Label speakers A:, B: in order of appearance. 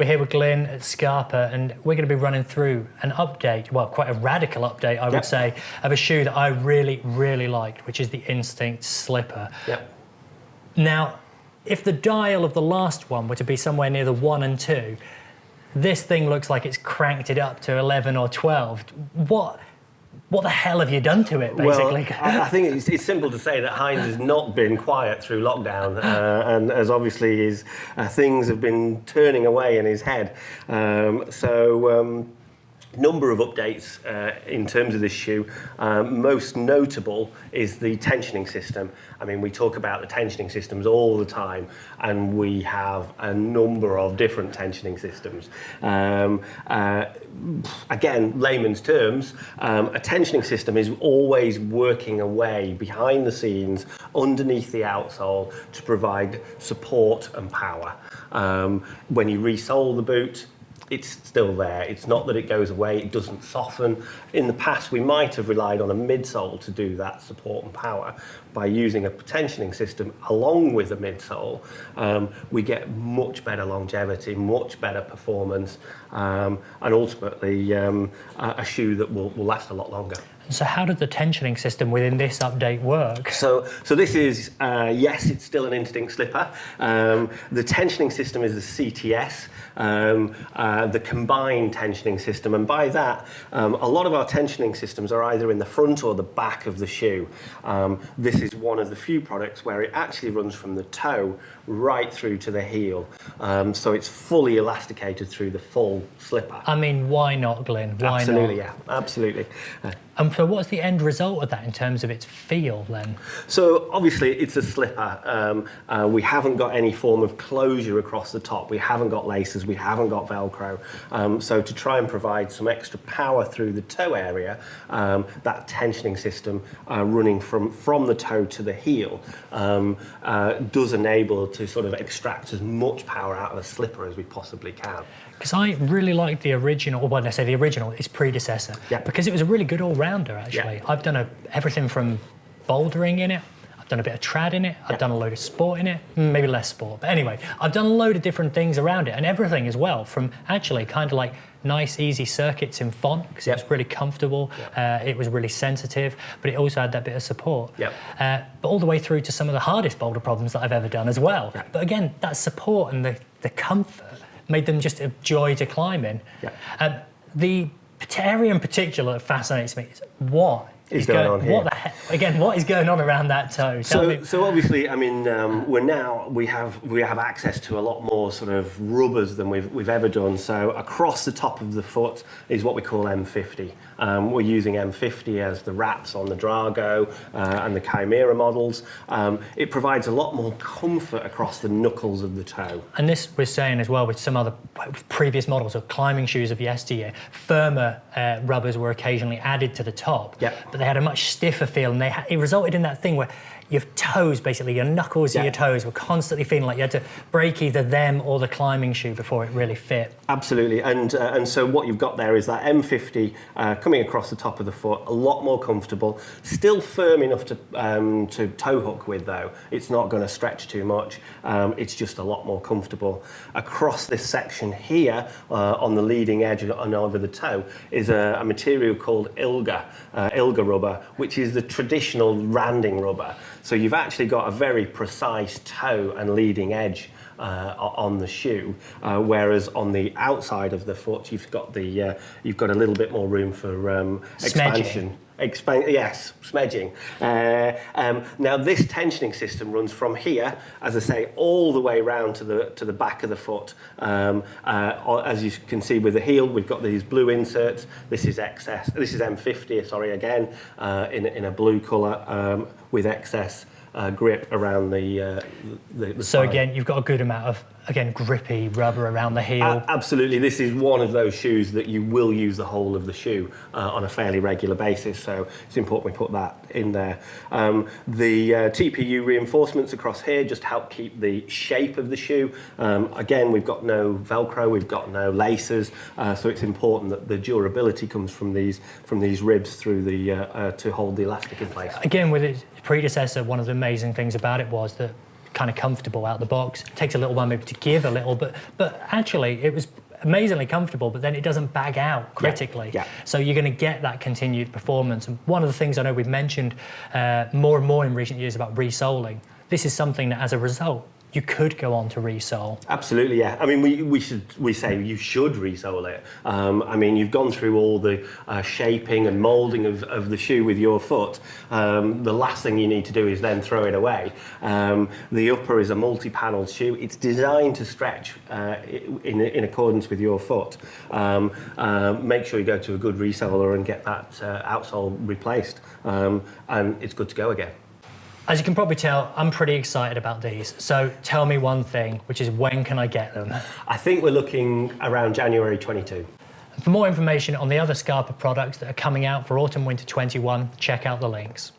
A: We're here with Glyn at Scarpa, and we're going to be running through an update, well, quite a radical update, I would say, of a shoe that I really, really liked, which is the Instinct Slipper. Now, if the dial of the last one were to be somewhere near the 1 and 2, this thing looks like it's cranked it up to 11 or 12. What the hell have you done to it, basically?
B: Well, I think it's simple to say that Heinz has not been quiet through lockdown, and as obviously his things have been turning away in his head. Number of updates in terms of this shoe. Most notable is the tensioning system. I mean, we talk about the tensioning systems all the time, and we have a number of different tensioning systems. Again, layman's terms, a tensioning system is always working away behind the scenes, underneath the outsole, to provide support and power. When you resole the boot, it's still there. It's not that it goes away, it doesn't soften. In the past, we might have relied on a midsole to do that support and power. By using a tensioning system along with a midsole, we get much better longevity, much better performance, and ultimately a shoe that will last a lot longer.
A: So how did the tensioning system within this update work?
B: So this is, yes, it's still an Instinct slipper. The tensioning system is the CTS, the combined tensioning system. And by that, a lot of our tensioning systems are either in the front or the back of the shoe. This is one of the few products where it actually runs from the toe right through to the heel. So it's fully elasticated through the full slipper.
A: I mean, why not, Glyn? Why
B: absolutely,
A: not?
B: Yeah, absolutely.
A: And so what's the end result of that in terms of its feel then?
B: So obviously it's a slipper. We haven't got any form of closure across the top. We haven't got laces, we haven't got Velcro. So to try and provide some extra power through the toe area, that tensioning system running from the toe to the heel does enable to sort of extract as much power out of a slipper as we possibly can.
A: Because I really liked the original, or when I say the original, its predecessor, because it was a really good all-rounder, actually. I've done everything from bouldering in it, I've done a bit of trad in it, I've done a load of sport in it, maybe less sport, but anyway, I've done a load of different things around it, and everything as well, from actually kind of like nice, easy circuits in font, because it was really comfortable, it was really sensitive, but it also had that bit of support. But all the way through to some of the hardest boulder problems that I've ever done as well. But again, that support and the comfort made them just a joy to climb in. The area in particular that fascinates me is what is going on here. What the heck? Again, what is going on around that toe?
B: So obviously, I mean, we have access to a lot more sort of rubbers than we've ever done. So across the top of the foot is what we call M50. We're using M50 as the wraps on the Drago and the Chimera models. It provides a lot more comfort across the knuckles of the toe.
A: And this we're saying as well with some other previous models of climbing shoes of yesteryear, firmer rubbers were occasionally added to the top. But they had a much stiffer feel, and it resulted in that thing where your toes, basically your knuckles and your toes, were constantly feeling like you had to break either them or the climbing shoe before it really fit.
B: Absolutely, and so what you've got there is that M50 coming across the top of the foot, a lot more comfortable, still firm enough to toe hook with though. It's not going to stretch too much, it's just a lot more comfortable. Across this section here, on the leading edge and over the toe, is a material called Ilga rubber, which is the traditional randing rubber. So you've actually got a very precise toe and leading edge on the shoe, whereas on the outside of the foot you've got a little bit more room for expansion. Yes, smedging. Now this tensioning system runs from here, as I say, all the way round to the back of the foot. As you can see with the heel, we've got these blue inserts. This is XS. This is M50. Sorry, again, in a blue colour with excess grip around the
A: So
B: spine.
A: again, you've got a good amount of, again, grippy rubber around the heel.
B: Absolutely, this is one of those shoes that you will use the whole of the shoe on a fairly regular basis, so it's important we put that in there. The TPU reinforcements across here just help keep the shape of the shoe. Again, we've got no Velcro, we've got no laces, so it's important that the durability comes from these ribs through the to hold the elastic in place.
A: Again, with its predecessor, one of the amazing things about it was that kind of comfortable out the box. It takes a little while maybe to give a little, but actually it was amazingly comfortable, but then it doesn't bag out critically. So you're going to get that continued performance. And one of the things I know we've mentioned more and more in recent years about resoling, this is something that as a result, you could go on to resole.
B: Absolutely, yeah. I mean, we say you should resole it. I mean, you've gone through all the shaping and moulding of the shoe with your foot. The last thing you need to do is then throw it away. The upper is a multi-panelled shoe. It's designed to stretch in accordance with your foot. Make sure you go to a good reseller and get that outsole replaced, and it's good to go again.
A: As you can probably tell, I'm pretty excited about these. So tell me one thing, which is when can I get them?
B: I think we're looking around January 22.
A: For more information on the other Scarpa products that are coming out for autumn winter 21, check out the links.